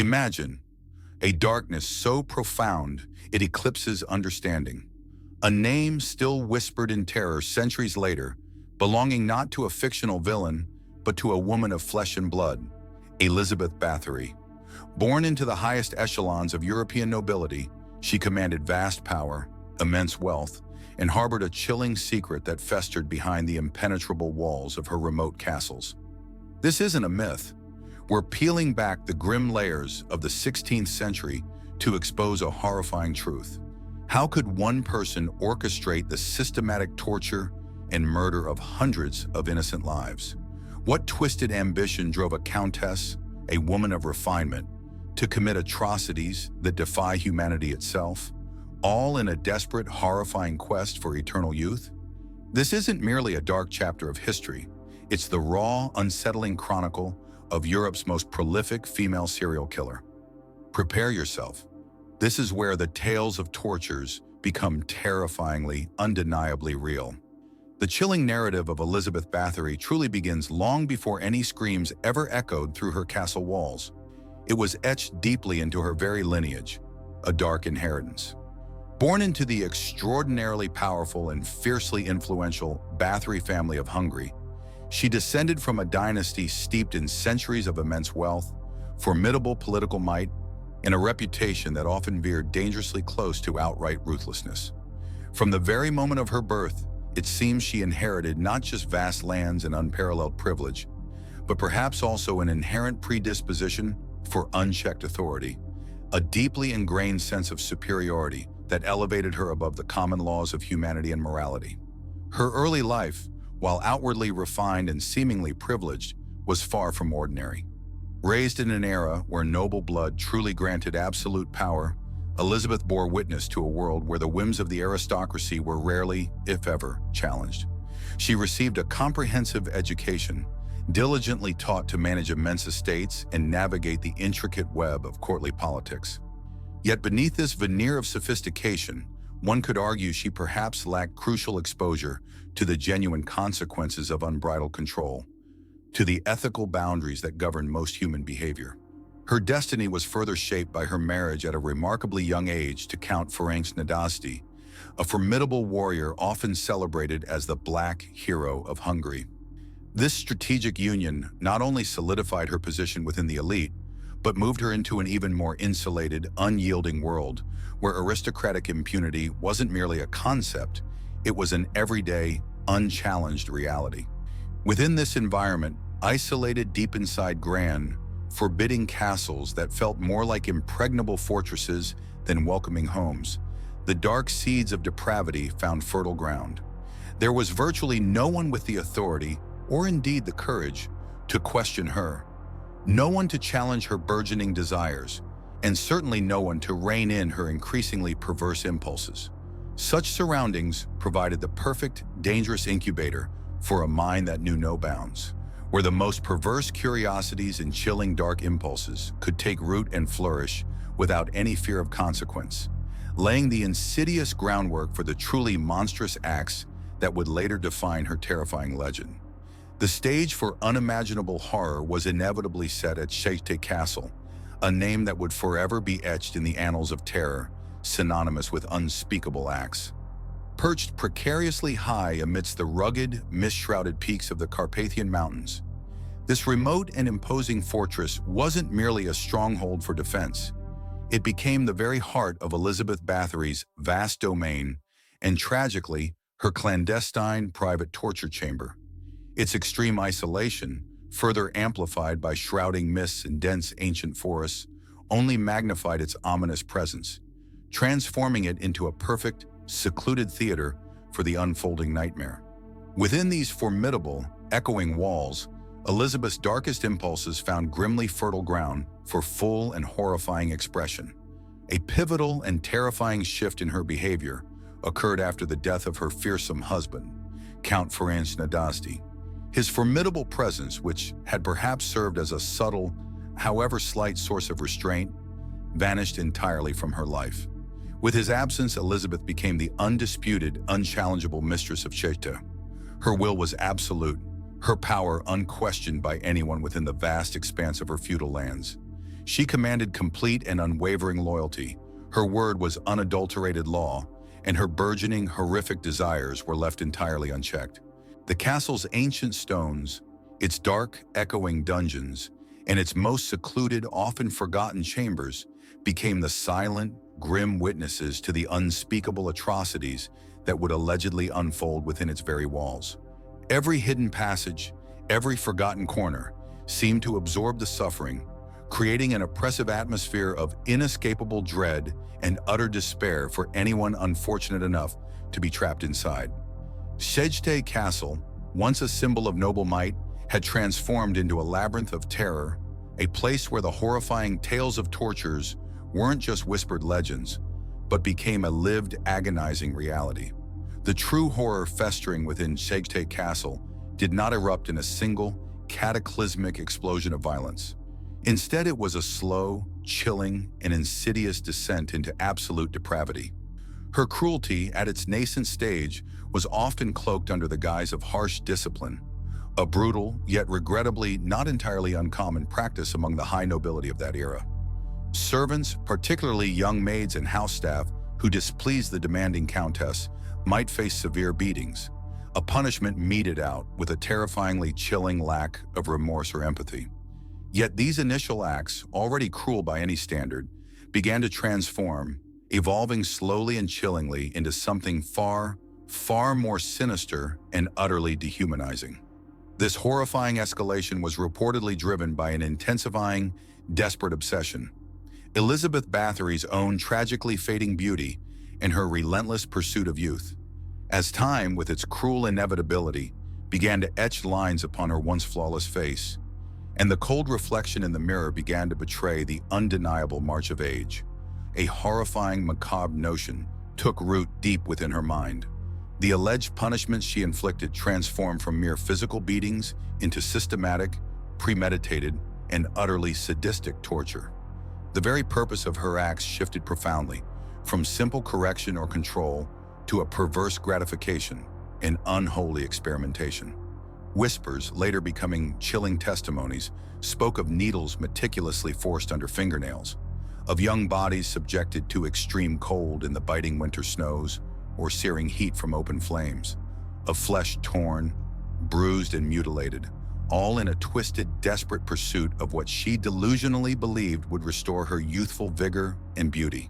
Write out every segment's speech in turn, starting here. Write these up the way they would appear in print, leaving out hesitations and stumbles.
Imagine a darkness so profound it eclipses understanding. A name still whispered in terror centuries later, belonging not to a fictional villain, but to a woman of flesh and blood, Elizabeth Bathory. Born into the highest echelons of European nobility, she commanded vast power, immense wealth, and harbored a chilling secret that festered behind the impenetrable walls of her remote castles. This isn't a myth. We're peeling back the grim layers of the 16th century to expose a horrifying truth. How could one person orchestrate the systematic torture and murder of hundreds of innocent lives? What twisted ambition drove a countess, a woman of refinement, to commit atrocities that defy humanity itself, all in a desperate, horrifying quest for eternal youth? This isn't merely a dark chapter of history. It's the raw, unsettling chronicle of Europe's most prolific female serial killer. Prepare yourself. This is where the tales of tortures become terrifyingly, undeniably real. The chilling narrative of Elizabeth Bathory truly begins long before any screams ever echoed through her castle walls. It was etched deeply into her very lineage, a dark inheritance. Born into the extraordinarily powerful and fiercely influential Bathory family of Hungary, she descended from a dynasty steeped in centuries of immense wealth, formidable political might, and a reputation that often veered dangerously close to outright ruthlessness. From the very moment of her birth, it seems she inherited not just vast lands and unparalleled privilege, but perhaps also an inherent predisposition for unchecked authority, a deeply ingrained sense of superiority that elevated her above the common laws of humanity and morality. Her early life, while outwardly refined and seemingly privileged, was far from ordinary. Raised in an era where noble blood truly granted absolute power, Elizabeth bore witness to a world where the whims of the aristocracy were rarely, if ever, challenged. She received a comprehensive education, diligently taught to manage immense estates and navigate the intricate web of courtly politics. Yet beneath this veneer of sophistication, one could argue she perhaps lacked crucial exposure to the genuine consequences of unbridled control, to the ethical boundaries that govern most human behavior. Her destiny was further shaped by her marriage at a remarkably young age to Count Ferenc Nadasdy, a formidable warrior often celebrated as the Black Hero of Hungary. This strategic union not only solidified her position within the elite, but moved her into an even more insulated, unyielding world where aristocratic impunity wasn't merely a concept, it was an everyday, unchallenged reality. Within this environment, isolated deep inside grand, forbidding castles that felt more like impregnable fortresses than welcoming homes, the dark seeds of depravity found fertile ground. There was virtually no one with the authority, or indeed the courage, to question her. No one to challenge her burgeoning desires, and certainly no one to rein in her increasingly perverse impulses. Such surroundings provided the perfect, dangerous incubator for a mind that knew no bounds, where the most perverse curiosities and chilling dark impulses could take root and flourish without any fear of consequence, laying the insidious groundwork for the truly monstrous acts that would later define her terrifying legend. The stage for unimaginable horror was inevitably set at Csejte Castle, a name that would forever be etched in the annals of terror, synonymous with unspeakable acts. Perched precariously high amidst the rugged, mist-shrouded peaks of the Carpathian Mountains, this remote and imposing fortress wasn't merely a stronghold for defense. It became the very heart of Elizabeth Bathory's vast domain and, tragically, her clandestine private torture chamber. Its extreme isolation, further amplified by shrouding mists and dense ancient forests, only magnified its ominous presence, transforming it into a perfect, secluded theater for the unfolding nightmare. Within these formidable, echoing walls, Elizabeth's darkest impulses found grimly fertile ground for full and horrifying expression. A pivotal and terrifying shift in her behavior occurred after the death of her fearsome husband, Count Ferenc Nadasdy. His formidable presence, which had perhaps served as a subtle, however slight source of restraint, vanished entirely from her life. With his absence, Elizabeth became the undisputed, unchallengeable mistress of Csejte. Her will was absolute, her power unquestioned by anyone within the vast expanse of her feudal lands. She commanded complete and unwavering loyalty. Her word was unadulterated law, and her burgeoning, horrific desires were left entirely unchecked. The castle's ancient stones, its dark, echoing dungeons, and its most secluded, often forgotten chambers became the silent, grim witnesses to the unspeakable atrocities that would allegedly unfold within its very walls. Every hidden passage, every forgotten corner, seemed to absorb the suffering, creating an oppressive atmosphere of inescapable dread and utter despair for anyone unfortunate enough to be trapped inside. Csejte Castle, once a symbol of noble might, had transformed into a labyrinth of terror, a place where the horrifying tales of tortures weren't just whispered legends, but became a lived, agonizing reality. The true horror festering within Csejte Castle did not erupt in a single, cataclysmic explosion of violence. Instead, it was a slow, chilling, and insidious descent into absolute depravity. Her cruelty, at its nascent stage, was often cloaked under the guise of harsh discipline, a brutal, yet regrettably not entirely uncommon practice among the high nobility of that era. Servants, particularly young maids and house staff who displeased the demanding Countess, might face severe beatings, a punishment meted out with a terrifyingly chilling lack of remorse or empathy. Yet these initial acts, already cruel by any standard, began to transform, evolving slowly and chillingly into something far, far more sinister and utterly dehumanizing. This horrifying escalation was reportedly driven by an intensifying, desperate obsession. Elizabeth Bathory's own tragically fading beauty and her relentless pursuit of youth. As time, with its cruel inevitability, began to etch lines upon her once flawless face, and the cold reflection in the mirror began to betray the undeniable march of age, a horrifying, macabre notion took root deep within her mind. The alleged punishments she inflicted transformed from mere physical beatings into systematic, premeditated, and utterly sadistic torture. The very purpose of her acts shifted profoundly, from simple correction or control to a perverse gratification and unholy experimentation. Whispers, later becoming chilling testimonies, spoke of needles meticulously forced under fingernails, of young bodies subjected to extreme cold in the biting winter snows or searing heat from open flames, of flesh torn, bruised, and mutilated, all in a twisted, desperate pursuit of what she delusionally believed would restore her youthful vigor and beauty.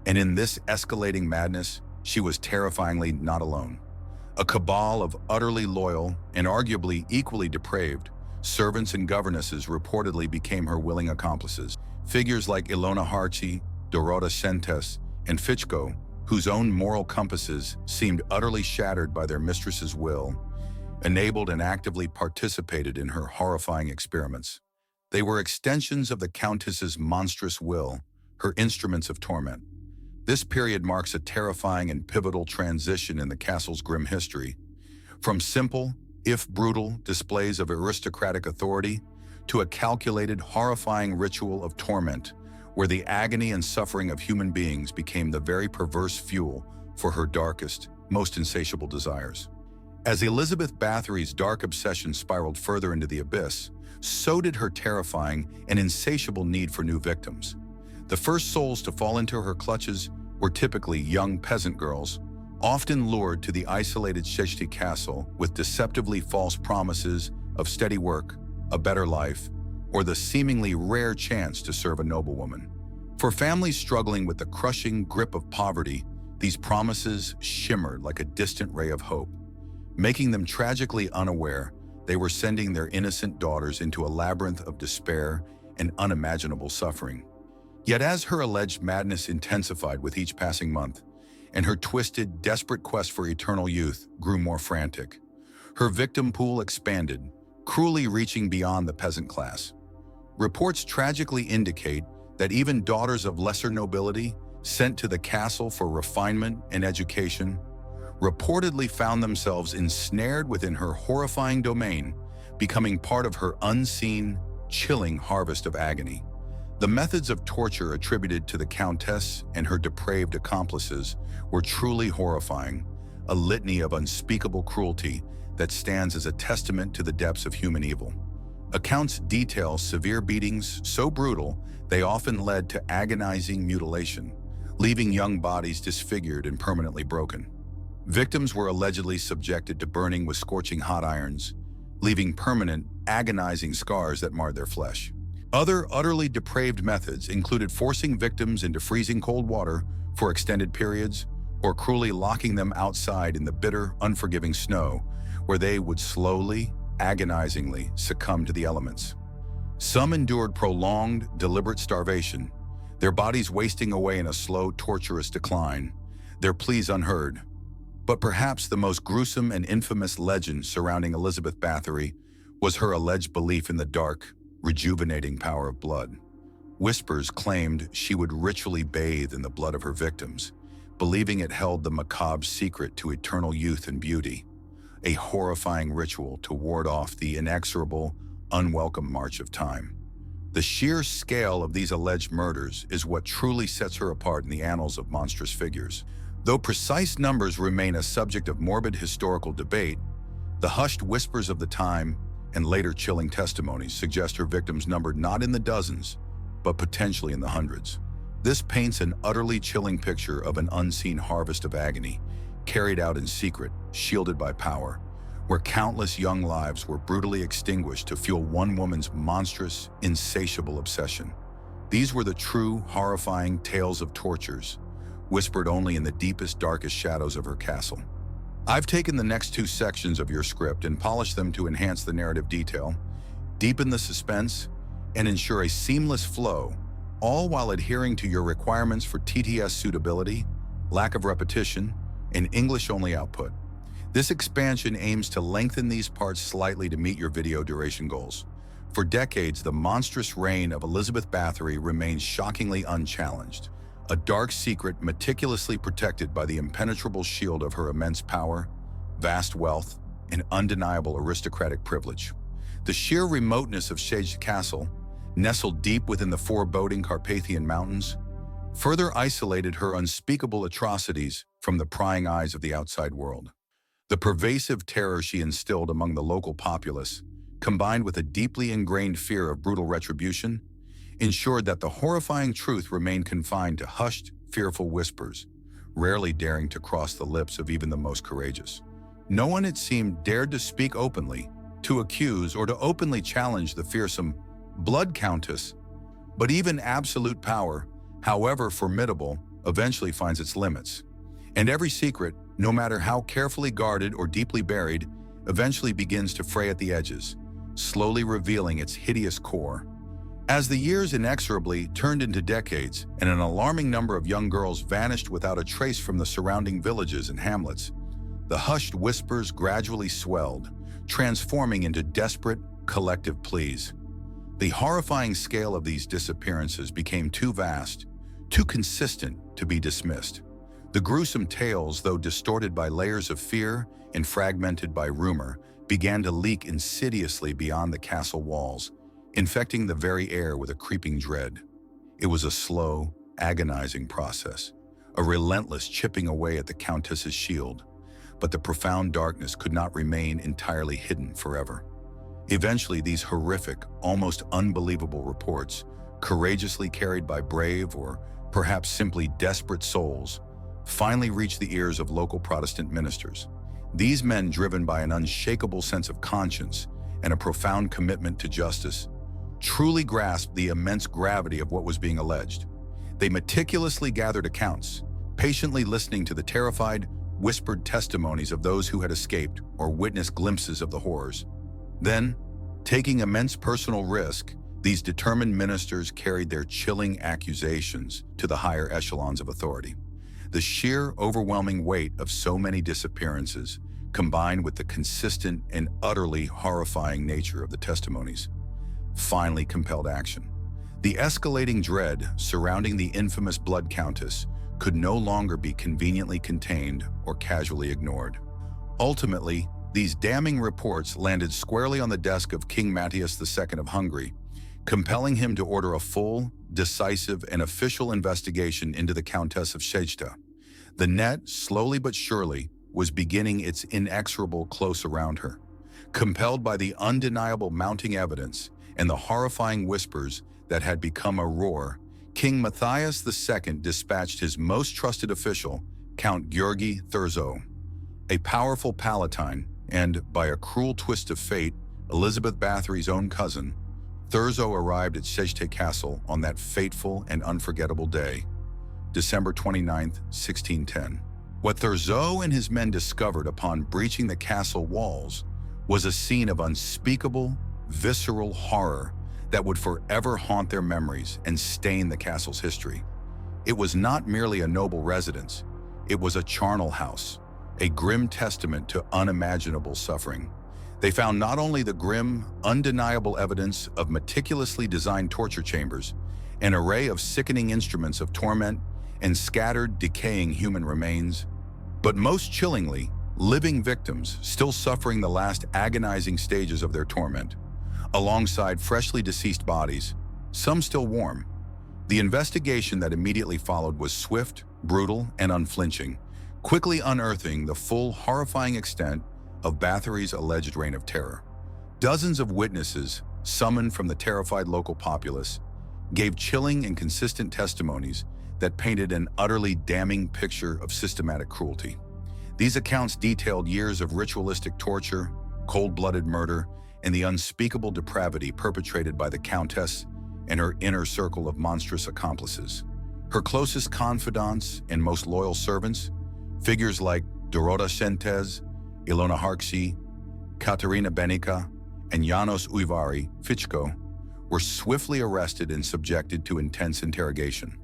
And in this escalating madness, she was terrifyingly not alone. A cabal of utterly loyal and arguably equally depraved servants and governesses reportedly became her willing accomplices. Figures like Ilona Harchi, Dorota Countess, and Fichko, whose own moral compasses seemed utterly shattered by their mistress's will, enabled and actively participated in her horrifying experiments. They were extensions of the Countess's monstrous will, her instruments of torment. This period marks a terrifying and pivotal transition in the castle's grim history, from simple, if brutal, displays of aristocratic authority to a calculated, horrifying ritual of torment, where the agony and suffering of human beings became the very perverse fuel for her darkest, most insatiable desires. As Elizabeth Bathory's dark obsession spiraled further into the abyss, so did her terrifying and insatiable need for new victims. The first souls to fall into her clutches were typically young peasant girls, often lured to the isolated Csejte Castle with deceptively false promises of steady work, a better life, or the seemingly rare chance to serve a noblewoman. For families struggling with the crushing grip of poverty, these promises shimmered like a distant ray of hope, making them tragically unaware they were sending their innocent daughters into a labyrinth of despair and unimaginable suffering. Yet as her alleged madness intensified with each passing month, and her twisted, desperate quest for eternal youth grew more frantic, her victim pool expanded, cruelly reaching beyond the peasant class. Reports tragically indicate that even daughters of lesser nobility, sent to the castle for refinement and education, reportedly found themselves ensnared within her horrifying domain, becoming part of her unseen, chilling harvest of agony. The methods of torture attributed to the Countess and her depraved accomplices were truly horrifying, a litany of unspeakable cruelty that stands as a testament to the depths of human evil. Accounts detail severe beatings so brutal they often led to agonizing mutilation, leaving young bodies disfigured and permanently broken. Victims were allegedly subjected to burning with scorching hot irons, leaving permanent, agonizing scars that marred their flesh. Other utterly depraved methods included forcing victims into freezing cold water for extended periods, or cruelly locking them outside in the bitter, unforgiving snow, where they would slowly, agonizingly succumb to the elements. Some endured prolonged, deliberate starvation, their bodies wasting away in a slow, torturous decline, their pleas unheard. But perhaps the most gruesome and infamous legend surrounding Elizabeth Bathory was her alleged belief in the dark, rejuvenating power of blood. Whispers claimed she would ritually bathe in the blood of her victims, believing it held the macabre secret to eternal youth and beauty, a horrifying ritual to ward off the inexorable, unwelcome march of time. The sheer scale of these alleged murders is what truly sets her apart in the annals of monstrous figures. Though precise numbers remain a subject of morbid historical debate, the hushed whispers of the time and later chilling testimonies suggest her victims numbered not in the dozens, but potentially in the hundreds. This paints an utterly chilling picture of an unseen harvest of agony, carried out in secret, shielded by power, where countless young lives were brutally extinguished to fuel one woman's monstrous, insatiable obsession. These were the true, horrifying tales of tortures, whispered only in the deepest, darkest shadows of her castle. I've taken the next two sections of your script and polished them to enhance the narrative detail, deepen the suspense, and ensure a seamless flow, all while adhering to your requirements for TTS suitability, lack of repetition, and English-only output. This expansion aims to lengthen these parts slightly to meet your video duration goals. For decades, the monstrous reign of Elizabeth Bathory remains shockingly unchallenged, a dark secret meticulously protected by the impenetrable shield of her immense power, vast wealth, and undeniable aristocratic privilege. The sheer remoteness of Csejte Castle, nestled deep within the foreboding Carpathian Mountains, further isolated her unspeakable atrocities from the prying eyes of the outside world. The pervasive terror she instilled among the local populace, combined with a deeply ingrained fear of brutal retribution, ensured that the horrifying truth remained confined to hushed, fearful whispers, rarely daring to cross the lips of even the most courageous. No one, it seemed, dared to speak openly, to accuse or to openly challenge the fearsome Blood Countess. But even absolute power, however formidable, eventually finds its limits. And every secret, no matter how carefully guarded or deeply buried, eventually begins to fray at the edges, slowly revealing its hideous core. As the years inexorably turned into decades and an alarming number of young girls vanished without a trace from the surrounding villages and hamlets, the hushed whispers gradually swelled, transforming into desperate, collective pleas. The horrifying scale of these disappearances became too vast, too consistent to be dismissed. The gruesome tales, though distorted by layers of fear and fragmented by rumor, began to leak insidiously beyond the castle walls, infecting the very air with a creeping dread. It was a slow, agonizing process, a relentless chipping away at the Countess's shield, but the profound darkness could not remain entirely hidden forever. Eventually, these horrific, almost unbelievable reports, courageously carried by brave or perhaps simply desperate souls, finally reached the ears of local Protestant ministers. These men, driven by an unshakable sense of conscience and a profound commitment to justice, truly grasped the immense gravity of what was being alleged. They meticulously gathered accounts, patiently listening to the terrified, whispered testimonies of those who had escaped or witnessed glimpses of the horrors. Then, taking immense personal risk, these determined ministers carried their chilling accusations to the higher echelons of authority. The sheer, overwhelming weight of so many disappearances, combined with the consistent and utterly horrifying nature of the testimonies, finally compelled action. The escalating dread surrounding the infamous Blood Countess could no longer be conveniently contained or casually ignored. Ultimately, these damning reports landed squarely on the desk of King Matthias II of Hungary, compelling him to order a full, decisive, and official investigation into the Countess of Csejte. The net, slowly but surely, was beginning its inexorable close around her, Compelled by the undeniable mounting evidence and the horrifying whispers that had become a roar, King Matthias II dispatched his most trusted official, Count György Thurzo, a powerful Palatine and, by a cruel twist of fate, Elizabeth Bathory's own cousin. Thurzo arrived at Csejte Castle on that fateful and unforgettable day, December 29, 1610. What Thurzo and his men discovered upon breaching the castle walls was a scene of unspeakable, visceral horror that would forever haunt their memories and stain the castle's history. It was not merely a noble residence, it was a charnel house, a grim testament to unimaginable suffering. They found not only the grim, undeniable evidence of meticulously designed torture chambers, an array of sickening instruments of torment, and scattered, decaying human remains, but most chillingly, living victims still suffering the last agonizing stages of their torment, alongside freshly deceased bodies, some still warm. The investigation that immediately followed was swift, brutal, and unflinching, quickly unearthing the full, horrifying extent of Bathory's alleged reign of terror. Dozens of witnesses, summoned from the terrified local populace, gave chilling and consistent testimonies that painted an utterly damning picture of systematic cruelty. These accounts detailed years of ritualistic torture, cold-blooded murder, and the unspeakable depravity perpetrated by the Countess and her inner circle of monstrous accomplices. Her closest confidants and most loyal servants, figures like Dorota Szentes, Ilona Harksi, Katerina Benica, and Janos Ujvari Fichko, were swiftly arrested and subjected to intense interrogation.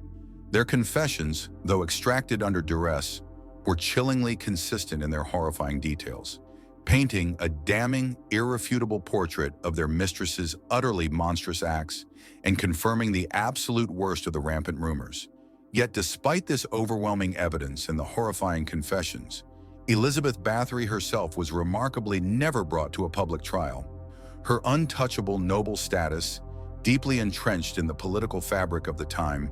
Their confessions, though extracted under duress, were chillingly consistent in their horrifying details, painting a damning, irrefutable portrait of their mistress's utterly monstrous acts and confirming the absolute worst of the rampant rumors. Yet despite this overwhelming evidence and the horrifying confessions, Elizabeth Bathory herself was remarkably never brought to a public trial. Her untouchable noble status, deeply entrenched in the political fabric of the time,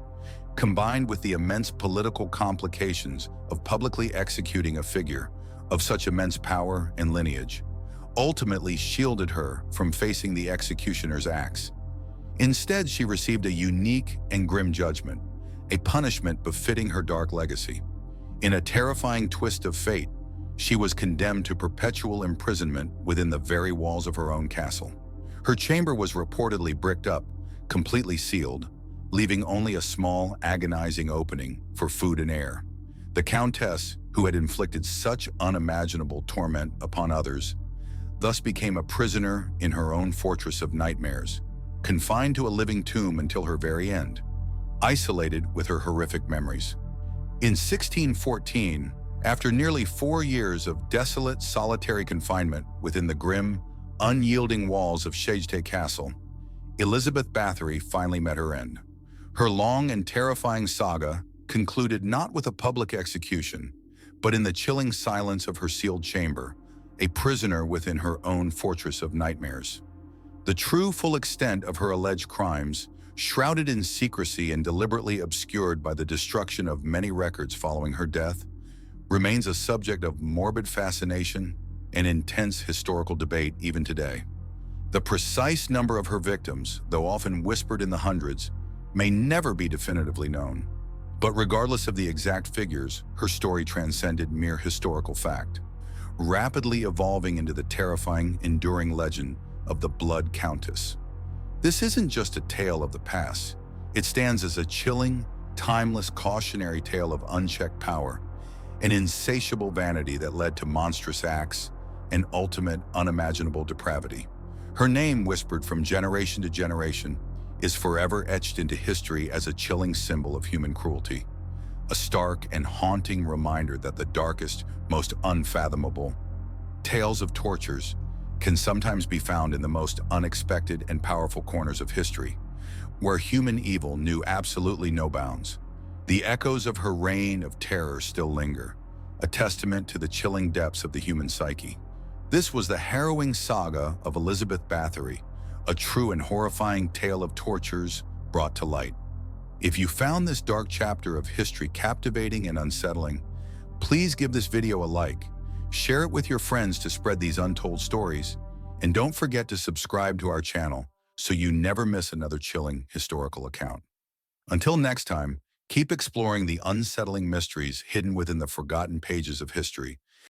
combined with the immense political complications of publicly executing a figure of such immense power and lineage, ultimately shielded her from facing the executioner's axe. Instead, she received a unique and grim judgment, a punishment befitting her dark legacy. In a terrifying twist of fate, she was condemned to perpetual imprisonment within the very walls of her own castle. Her chamber was reportedly bricked up, completely sealed, leaving only a small, agonizing opening for food and air. The Countess, who had inflicted such unimaginable torment upon others, thus became a prisoner in her own fortress of nightmares, confined to a living tomb until her very end, isolated with her horrific memories. In 1614, after nearly 4 years of desolate, solitary confinement within the grim, unyielding walls of Csejte Castle, Elizabeth Bathory finally met her end. Her long and terrifying saga concluded not with a public execution, but in the chilling silence of her sealed chamber, a prisoner within her own fortress of nightmares. The true full extent of her alleged crimes, shrouded in secrecy and deliberately obscured by the destruction of many records following her death, remains a subject of morbid fascination and intense historical debate even today. The precise number of her victims, though often whispered in the hundreds, may never be definitively known. But regardless of the exact figures, her story transcended mere historical fact, rapidly evolving into the terrifying, enduring legend of the Blood Countess. This isn't just a tale of the past. It stands as a chilling, timeless cautionary tale of unchecked power, an insatiable vanity that led to monstrous acts and ultimate unimaginable depravity. Her name, whispered from generation to generation, is forever etched into history as a chilling symbol of human cruelty, a stark and haunting reminder that the darkest, most unfathomable tales of tortures can sometimes be found in the most unexpected and powerful corners of history, where human evil knew absolutely no bounds. The echoes of her reign of terror still linger, a testament to the chilling depths of the human psyche. This was the harrowing saga of Elizabeth Bathory, a true and horrifying tale of tortures brought to light. If you found this dark chapter of history captivating and unsettling, please give this video a like, share it with your friends to spread these untold stories, And don't forget to subscribe to our channel so you never miss another chilling historical account. Until next time, keep exploring the unsettling mysteries hidden within the forgotten pages of history